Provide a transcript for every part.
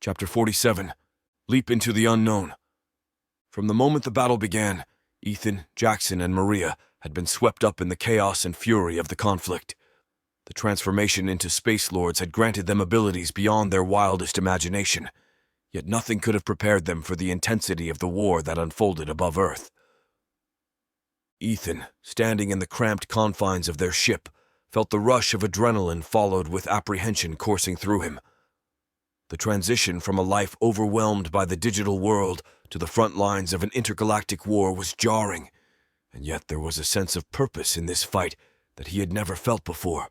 Chapter 47. Leap into the Unknown. From the moment the battle began, Ethan, Jackson, and Maria had been swept up in the chaos and fury of the conflict. The transformation into Space Lords had granted them abilities beyond their wildest imagination, yet nothing could have prepared them for the intensity of the war that unfolded above Earth. Ethan, standing in the cramped confines of their ship, felt the rush of adrenaline followed with apprehension coursing through him. The transition from a life overwhelmed by the digital world to the front lines of an intergalactic war was jarring, and yet there was a sense of purpose in this fight that he had never felt before.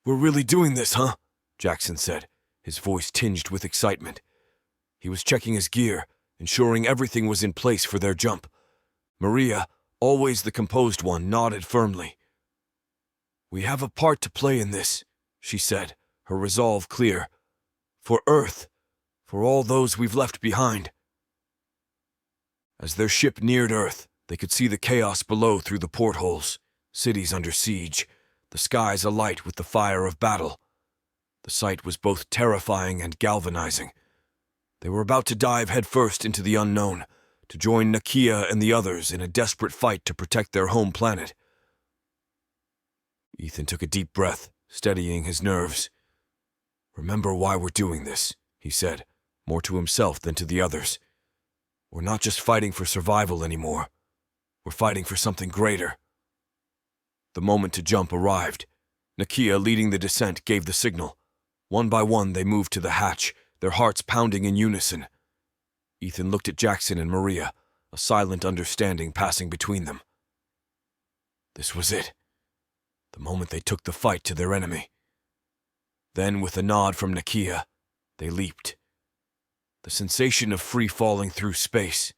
"We're really doing this, huh?" Jackson said, his voice tinged with excitement. He was checking his gear, ensuring everything was in place for their jump. Maria, always the composed one, nodded firmly. "We have a part to play in this," she said, her resolve clear. "For Earth, for all those we've left behind." As their ship neared Earth, they could see the chaos below through the portholes, cities under siege, the skies alight with the fire of battle. The sight was both terrifying and galvanizing. They were about to dive headfirst into the unknown, to join Nakia and the others in a desperate fight to protect their home planet. Ethan took a deep breath, steadying his nerves. "Remember why we're doing this," he said, more to himself than to the others. "We're not just fighting for survival anymore. We're fighting for something greater." The moment to jump arrived. Nakia, leading the descent, gave the signal. One by one they moved to the hatch, their hearts pounding in unison. Ethan looked at Jackson and Maria, a silent understanding passing between them. This was it. The moment they took the fight to their enemy. Then, with a nod from Nakia, they leaped. The sensation of free falling through space,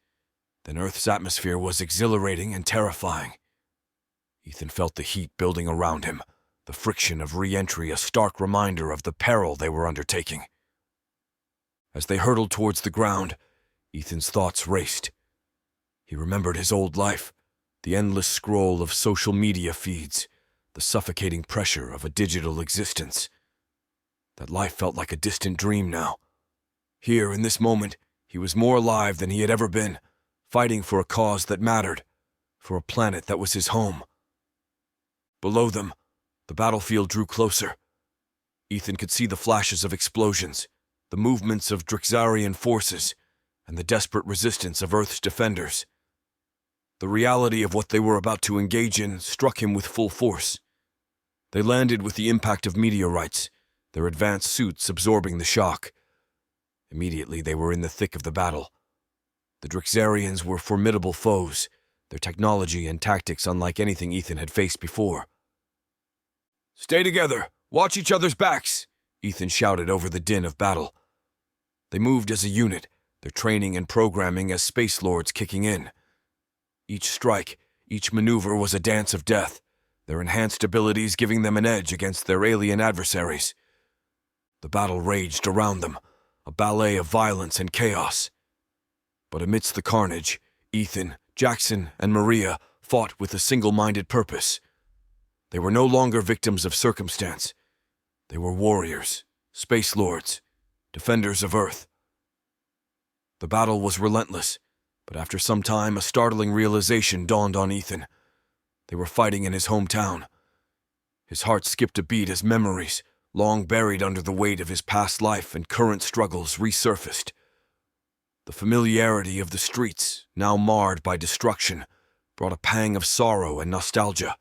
then Earth's atmosphere, was exhilarating and terrifying. Ethan felt the heat building around him, the friction of re-entry a stark reminder of the peril they were undertaking. As they hurtled towards the ground, Ethan's thoughts raced. He remembered his old life, the endless scroll of social media feeds, the suffocating pressure of a digital existence. That life felt like a distant dream now. Here, in this moment, he was more alive than he had ever been, fighting for a cause that mattered, for a planet that was his home. Below them, the battlefield drew closer. Ethan could see the flashes of explosions, the movements of Drixarian forces, and the desperate resistance of Earth's defenders. The reality of what they were about to engage in struck him with full force. They landed with the impact of meteorites, their advanced suits absorbing the shock. Immediately they were in the thick of the battle. The Drixarians were formidable foes, their technology and tactics unlike anything Ethan had faced before. "Stay together! Watch each other's backs!" Ethan shouted over the din of battle. They moved as a unit, their training and programming as Space Lords kicking in. Each strike, each maneuver was a dance of death, their enhanced abilities giving them an edge against their alien adversaries. The battle raged around them, a ballet of violence and chaos. But amidst the carnage, Ethan, Jackson, and Maria fought with a single-minded purpose. They were no longer victims of circumstance. They were warriors, Space Lords, defenders of Earth. The battle was relentless, but after some time a startling realization dawned on Ethan. They were fighting in his hometown. His heart skipped a beat as memories, long buried under the weight of his past life and current struggles, resurfaced. The familiarity of the streets, now marred by destruction, brought a pang of sorrow and nostalgia.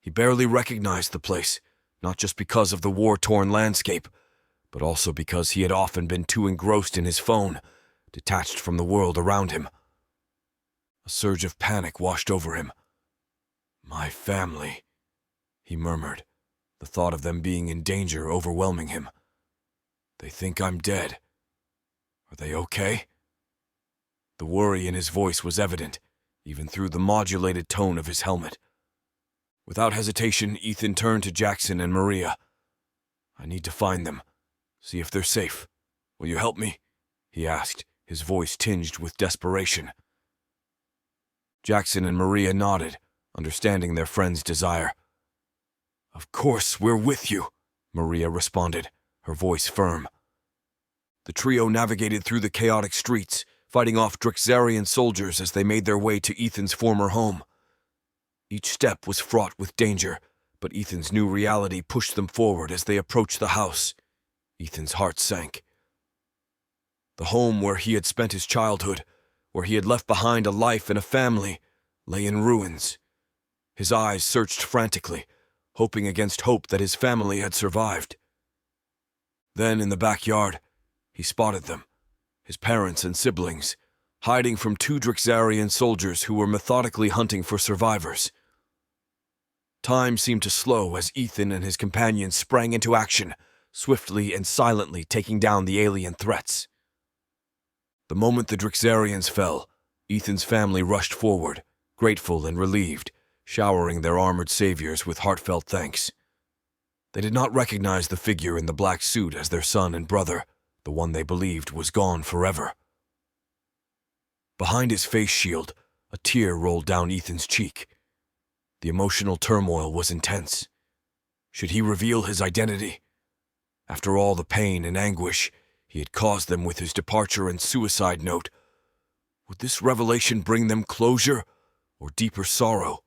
He barely recognized the place, not just because of the war-torn landscape, but also because he had often been too engrossed in his phone, detached from the world around him. A surge of panic washed over him. "My family," he murmured, the thought of them being in danger overwhelming him. "They think I'm dead. Are they okay?" The worry in his voice was evident, even through the modulated tone of his helmet. Without hesitation, Ethan turned to Jackson and Maria. "I need to find them, see if they're safe. Will you help me?" he asked, his voice tinged with desperation. Jackson and Maria nodded, understanding their friend's desire. "Of course, we're with you," Maria responded, her voice firm. The trio navigated through the chaotic streets, fighting off Drixarian soldiers as they made their way to Ethan's former home. Each step was fraught with danger, but Ethan's new reality pushed them forward as they approached the house. Ethan's heart sank. The home where he had spent his childhood, where he had left behind a life and a family, lay in ruins. His eyes searched frantically, hoping against hope that his family had survived. Then, in the backyard, he spotted them, his parents and siblings, hiding from 2 Drixarian soldiers who were methodically hunting for survivors. Time seemed to slow as Ethan and his companions sprang into action, swiftly and silently taking down the alien threats. The moment the Drixarians fell, Ethan's family rushed forward, grateful and relieved, showering their armored saviors with heartfelt thanks. They did not recognize the figure in the black suit as their son and brother, the one they believed was gone forever. Behind his face shield, a tear rolled down Ethan's cheek. The emotional turmoil was intense. Should he reveal his identity? After all the pain and anguish he had caused them with his departure and suicide note, would this revelation bring them closure or deeper sorrow?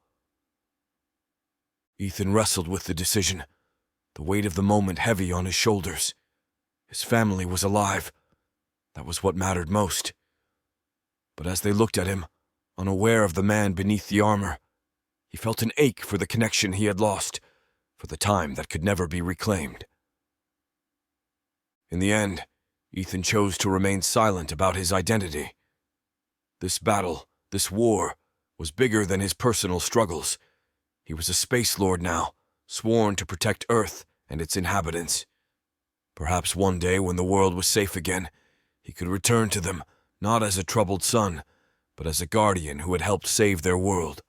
Ethan wrestled with the decision, the weight of the moment heavy on his shoulders. His family was alive. That was what mattered most. But as they looked at him, unaware of the man beneath the armor, he felt an ache for the connection he had lost, for the time that could never be reclaimed. In the end, Ethan chose to remain silent about his identity. This battle, this war, was bigger than his personal struggles. He was a space lord now, sworn to protect Earth and its inhabitants. Perhaps one day when the world was safe again, he could return to them, not as a troubled son, but as a guardian who had helped save their world.